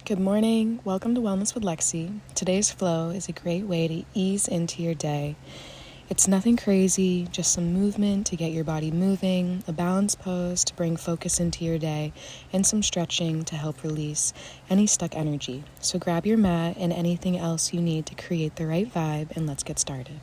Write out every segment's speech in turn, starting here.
Good morning. Welcome to Wellness with Lexi. Today's flow is a great way to ease into your day. It's nothing crazy, just some movement to get your body moving, a balanced pose to bring focus into your day, and some stretching to help release any stuck energy. So grab your mat and anything else you need to create the right vibe, and let's get started.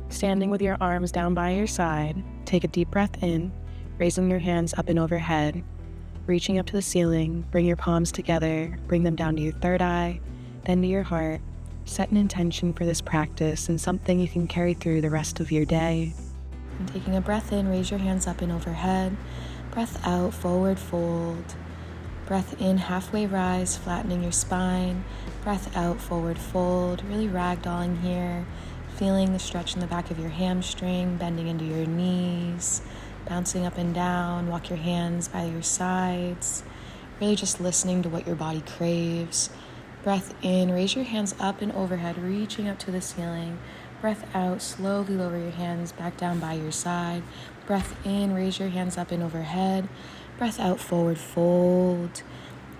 Standing with your arms down by your side, take a deep breath in, raising your hands up and overhead, reaching up to the ceiling, bring your palms together, bring them down to your third eye, then to your heart. Set an intention for this practice and something you can carry through the rest of your day. And taking a breath in, raise your hands up and overhead. Breath out, forward fold. Breath in, halfway rise, flattening your spine. Breath out, forward fold, really ragdolling here. Feeling the stretch in the back of your hamstring, bending into your knees, bouncing up and down, walk your hands by your sides, really just listening to what your body craves. Breath in, raise your hands up and overhead, reaching up to the ceiling. Breath out, slowly lower your hands back down by your side. Breath in, raise your hands up and overhead. Breath out, forward fold.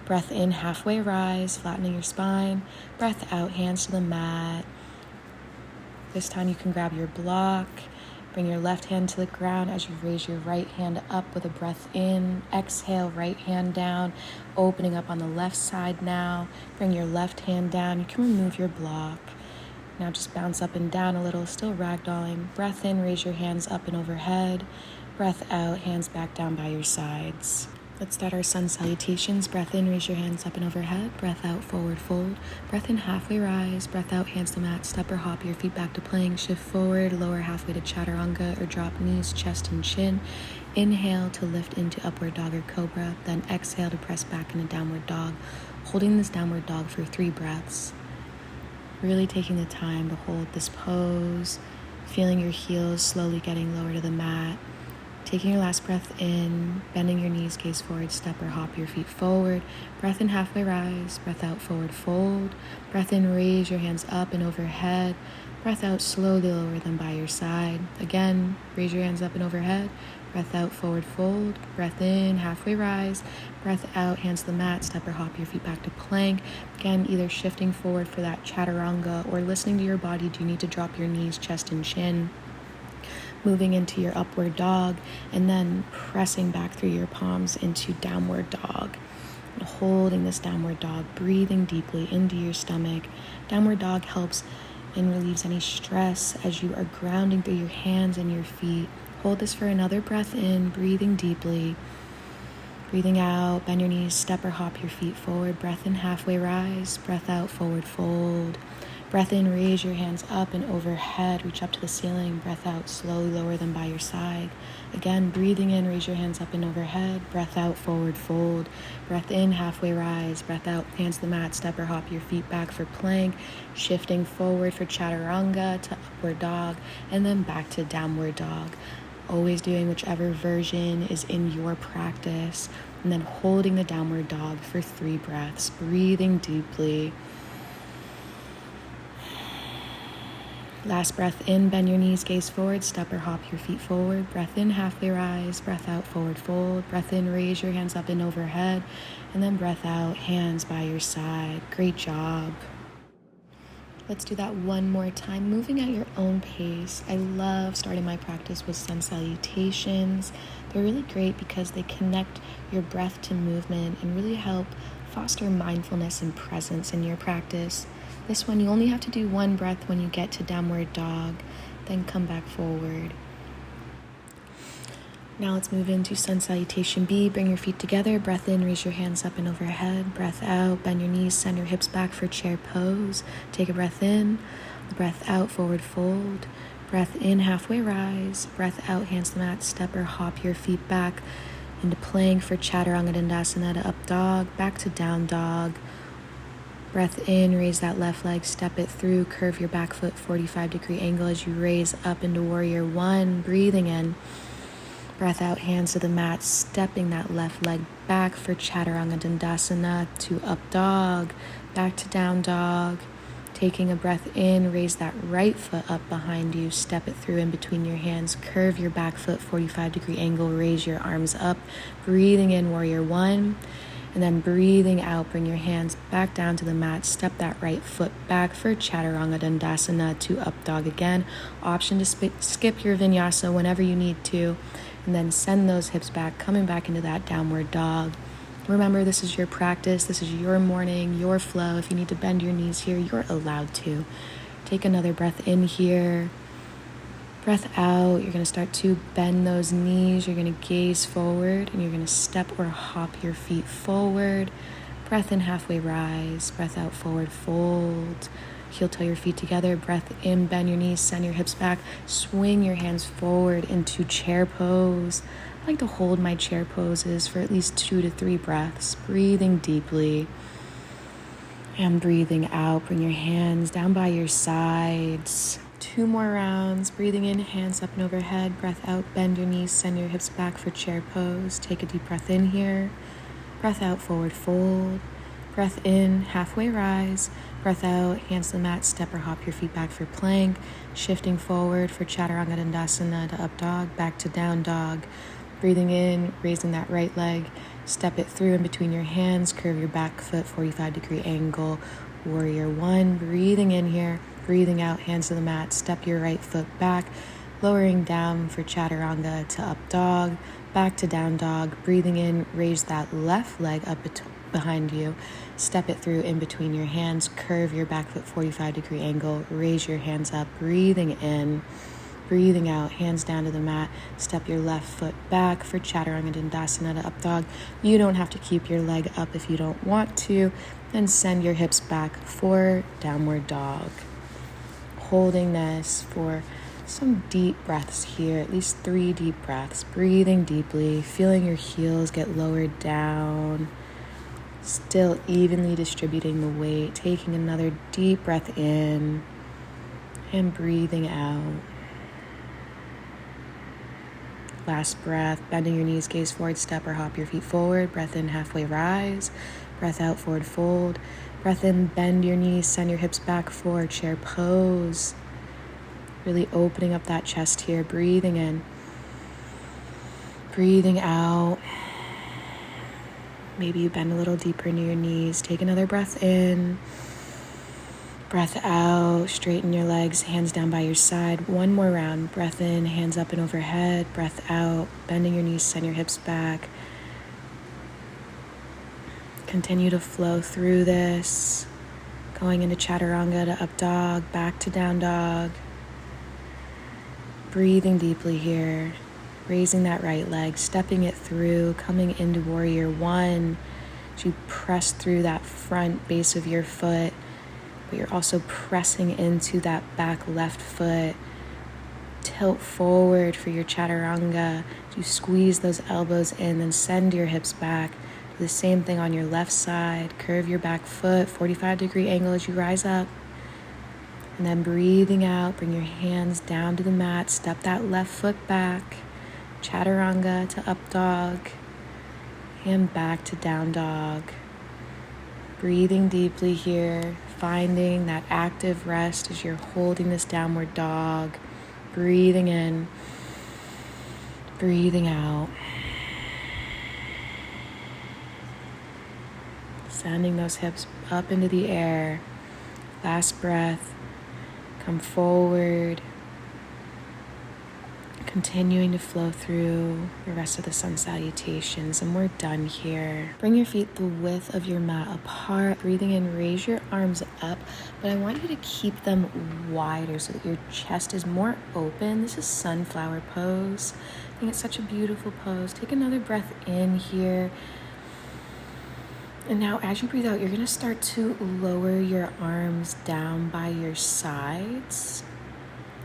Breath in, halfway rise, flattening your spine. Breath out, hands to the mat. This time you can grab your block, bring your left hand to the ground as you raise your right hand up with a breath in. Exhale, right hand down, opening up on the left side now. Bring your left hand down. You can remove your block. Now just bounce up and down a little, still ragdolling. Breath in, raise your hands up and overhead. Breath out, hands back down by your sides. Let's start our Sun Salutations. Breath in, raise your hands up and overhead. Breath out, forward fold. Breath in, halfway rise. Breath out, hands to mat. Step or hop your feet back to plank. Shift forward, lower halfway to chaturanga or drop knees, chest and chin. Inhale to lift into upward dog or cobra. Then exhale to press back into downward dog. Holding this downward dog for 3 breaths. Really taking the time to hold this pose. Feeling your heels slowly getting lower to the mat. Taking your last breath in, bending your knees, gaze forward, step or hop your feet forward. Breath in, halfway rise. Breath out, forward fold. Breath in, raise your hands up and overhead. Breath out, slowly lower them by your side. Again, raise your hands up and overhead. Breath out, forward fold. Breath in, halfway rise. Breath out, hands to the mat, step or hop your feet back to plank. Again, either shifting forward for that chaturanga or listening to your body. Do you need to drop your knees, chest and chin? Moving into your upward dog, and then pressing back through your palms into downward dog. And holding this downward dog, breathing deeply into your stomach. Downward dog helps and relieves any stress as you are grounding through your hands and your feet. Hold this for another breath in, breathing deeply. Breathing out, bend your knees, step or hop your feet forward. Breath in, halfway rise. Breath out, forward fold. Breath in, raise your hands up and overhead, reach up to the ceiling. Breath out, slowly lower them by your side. Again, breathing in, raise your hands up and overhead. Breath out, forward fold. Breath in, halfway rise. Breath out, hands to the mat, step or hop your feet back for plank. Shifting forward for chaturanga to upward dog, and then back to downward dog. Always doing whichever version is in your practice, and then holding the downward dog for 3 breaths, breathing deeply. Last breath in, bend your knees, gaze forward, step or hop your feet forward. Breath in, halfway rise. Breath out, forward fold. Breath in, raise your hands up and overhead. And then breath out, hands by your side. Great job. Let's do that one more time, moving at your own pace. I love starting my practice with Sun Salutations. They're really great because they connect your breath to movement and really help foster mindfulness and presence in your practice. This one, you only have to do 1 breath when you get to downward dog, then come back forward. Now let's move into Sun Salutation B. Bring your feet together, breath in, raise your hands up and overhead. Breath out, bend your knees, send your hips back for chair pose. Take a breath in, breath out, forward fold. Breath in, halfway rise. Breath out, hands to the mat, step or hop your feet back into plank for chaturanga dandasana to up dog, back to down dog. Breath in, raise that left leg, step it through, curve your back foot 45-degree angle as you raise up into warrior 1, breathing in. Breath out, hands to the mat, stepping that left leg back for chaturanga dandasana to up dog, back to down dog. Taking a breath in, raise that right foot up behind you, step it through in between your hands, curve your back foot 45-degree angle, raise your arms up, breathing in warrior one, and then breathing out, bring your hands back down to the mat, step that right foot back for chaturanga dandasana to up dog again. Option to skip your vinyasa whenever you need to, and then send those hips back, coming back into that downward dog. Remember, this is your practice. This is your morning, your flow. If you need to bend your knees here, you're allowed to. Take another breath in here. Breath out. You're going to start to bend those knees. You're going to gaze forward, and you're going to step or hop your feet forward. Breath in, halfway rise. Breath out, forward fold. Heel toe your feet together. Breath in, bend your knees, send your hips back. Swing your hands forward into chair pose. I like to hold my chair poses for at least 2 to 3 breaths, breathing deeply and breathing out. Bring your hands down by your sides. 2 more rounds. Breathing in, hands up and overhead. Breath out, bend your knees, send your hips back for chair pose. Take a deep breath in here. Breath out, forward fold. Breath in, halfway rise. Breath out, hands to the mat, step or hop your feet back for plank. Shifting forward for chaturanga dandasana to up dog, back to down dog. Breathing in, raising that right leg, step it through in between your hands, curve your back foot, 45-degree angle, warrior one. Breathing in here, breathing out, hands to the mat, step your right foot back, lowering down for chaturanga to up dog, back to down dog. Breathing in, raise that left leg up behind you, step it through in between your hands, curve your back foot, 45-degree angle, raise your hands up. Breathing in, breathing out, hands down to the mat, step your left foot back for chaturanga dandasana to up dog. You don't have to keep your leg up if you don't want to, and send your hips back for downward dog. Holding this for some deep breaths here, at least 3 deep breaths, breathing deeply, feeling your heels get lowered down, still evenly distributing the weight, taking another deep breath in and breathing out. Last breath, bending your knees, gaze forward, step or hop your feet forward. Breath in, halfway rise. Breath out, forward fold. Breath in, bend your knees, send your hips back for chair pose. Really opening up that chest here, breathing in. Breathing out. Maybe you bend a little deeper into your knees. Take another breath in. Breath out, straighten your legs, hands down by your side. 1 more round. Breath in, hands up and overhead. Breath out, bending your knees, send your hips back. Continue to flow through this. Going into chaturanga to up dog, back to down dog. Breathing deeply here. Raising that right leg, stepping it through, coming into warrior one. As you press through that front base of your foot, but you're also pressing into that back left foot. Tilt forward for your chaturanga. You squeeze those elbows in, then send your hips back. Do the same thing on your left side. Curve your back foot, 45-degree angle as you rise up. And then breathing out, bring your hands down to the mat. Step that left foot back. Chaturanga to up dog. And back to down dog. Breathing deeply here. Finding that active rest as you're holding this downward dog. Breathing in, breathing out. Sending those hips up into the air. Last breath. Come forward. Continuing to flow through the rest of the Sun Salutations, and we're done here. Bring your feet the width of your mat apart. Breathing in, raise your arms up, but I want you to keep them wider so that your chest is more open. This is sunflower pose. I think it's such a beautiful pose. Take another breath in here. And now as you breathe out, you're going to start to lower your arms down by your sides.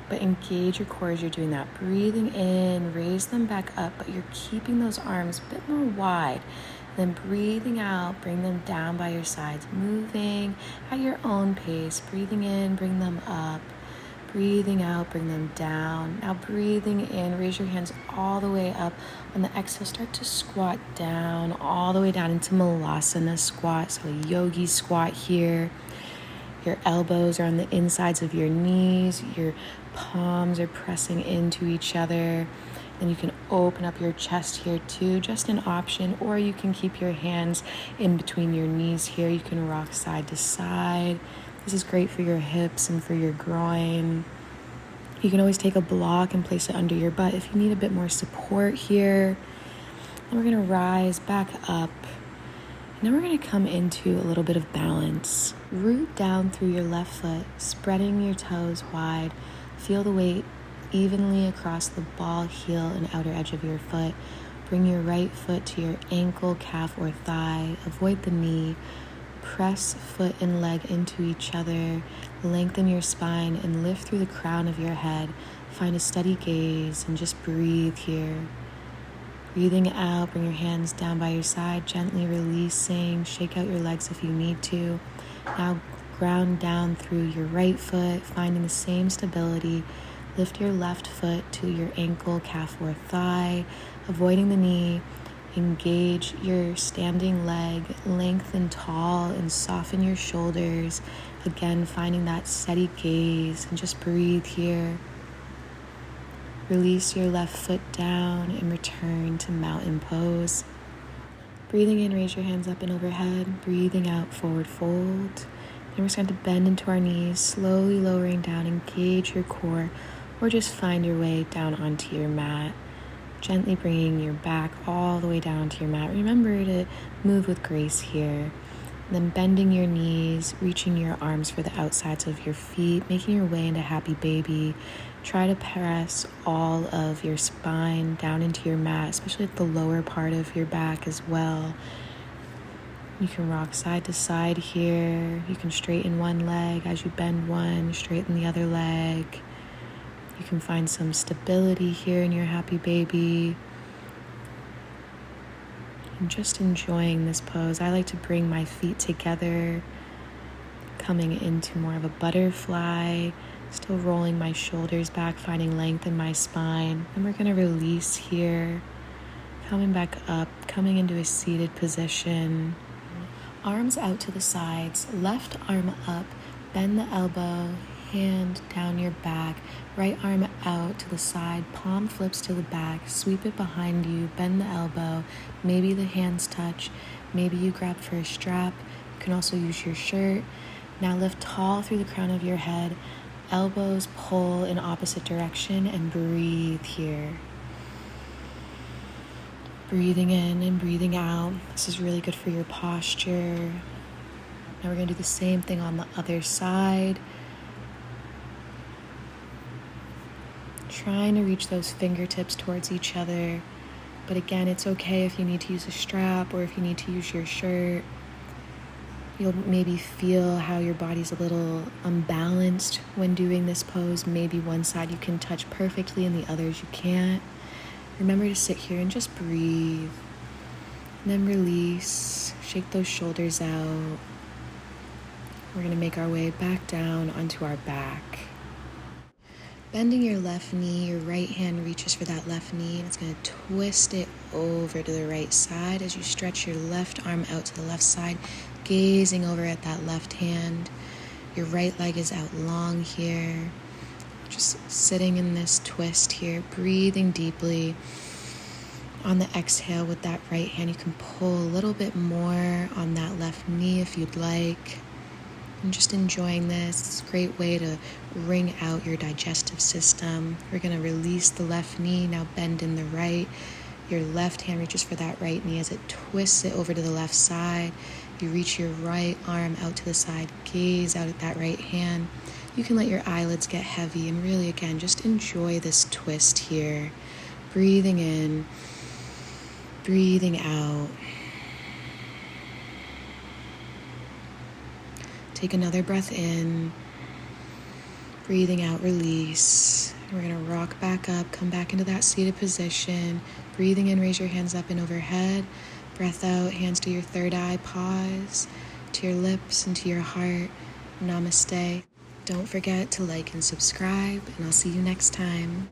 But engage your core as you're doing that. Breathing in, raise them back up, but you're keeping those arms a bit more wide. Then breathing out, bring them down by your sides, moving at your own pace. Breathing in, bring them up. Breathing out, bring them down. Now breathing in, raise your hands all the way up. On the exhale, start to squat down, all the way down into Malasana squat. So a Yogi squat here. Your elbows are on the insides of your knees. Your palms are pressing into each other. Then you can open up your chest here too, just an option, or you can keep your hands in between your knees here. You can rock side to side. This is great for your hips and for your groin. You can always take a block and place it under your butt if you need a bit more support here. And we're gonna rise back up. Now we're gonna come into a little bit of balance. Root down through your left foot, spreading your toes wide. Feel the weight evenly across the ball, heel, and outer edge of your foot. Bring your right foot to your ankle, calf, or thigh. Avoid the knee. Press foot and leg into each other. Lengthen your spine and lift through the crown of your head. Find a steady gaze and just breathe here. Breathing out, bring your hands down by your side, gently releasing. Shake out your legs if you need to. Now ground down through your right foot, finding the same stability. Lift your left foot to your ankle, calf, or thigh, avoiding the knee. Engage your standing leg, lengthen tall and soften your shoulders. Again, finding that steady gaze and just breathe here. Release your left foot down and return to mountain pose. Breathing in, raise your hands up and overhead. Breathing out, forward fold. Then we're just going to bend into our knees, slowly lowering down. Engage your core, or just find your way down onto your mat. Gently bringing your back all the way down to your mat. Remember to move with grace here. Then bending your knees, reaching your arms for the outsides of your feet, making your way into happy baby. Try to press all of your spine down into your mat, especially at the lower part of your back as well. You can rock side to side here. You can straighten one leg as you bend one, straighten the other leg. You can find some stability here in your happy baby. I'm just enjoying this pose. I like to bring my feet together, coming into more of a butterfly, still rolling my shoulders back, finding length in my spine. And we're gonna release here, coming back up, coming into a seated position. Arms out to the sides, left arm up, bend the elbow, hand down your back, right arm out to the side, palm flips to the back, sweep it behind you, bend the elbow, maybe the hands touch, maybe you grab for a strap, you can also use your shirt. Now lift tall through the crown of your head, elbows pull in opposite direction, and breathe here. Breathing in and breathing out. This is really good for your posture. Now we're gonna do the same thing on the other side. Trying to reach those fingertips towards each other. But again, it's okay if you need to use a strap or if you need to use your shirt. You'll maybe feel how your body's a little unbalanced when doing this pose. Maybe one side you can touch perfectly and the others you can't. Remember to sit here and just breathe. And then release. Shake those shoulders out. We're going to make our way back down onto our back. Bending your left knee, your right hand reaches for that left knee, and it's going to twist it over to the right side as you stretch your left arm out to the left side, gazing over at that left hand. Your right leg is out long here. Just sitting in this twist here, breathing deeply. On the exhale with that right hand, you can pull a little bit more on that left knee if you'd like. And just enjoying this. It's a great way to wring out your digestive system. We're going to release the left knee, now bend in the right. Your left hand reaches for that right knee as it twists it over to the left side. You reach your right arm out to the side, gaze out at that right hand. You can let your eyelids get heavy and really, again, just enjoy this twist here. Breathing in, breathing out. Take another breath in, breathing out, release. We're going to rock back up, come back into that seated position. Breathing in, raise your hands up and overhead. Breath out, hands to your third eye, pause, to your lips and to your heart. Namaste. Don't forget to like and subscribe, and I'll see you next time.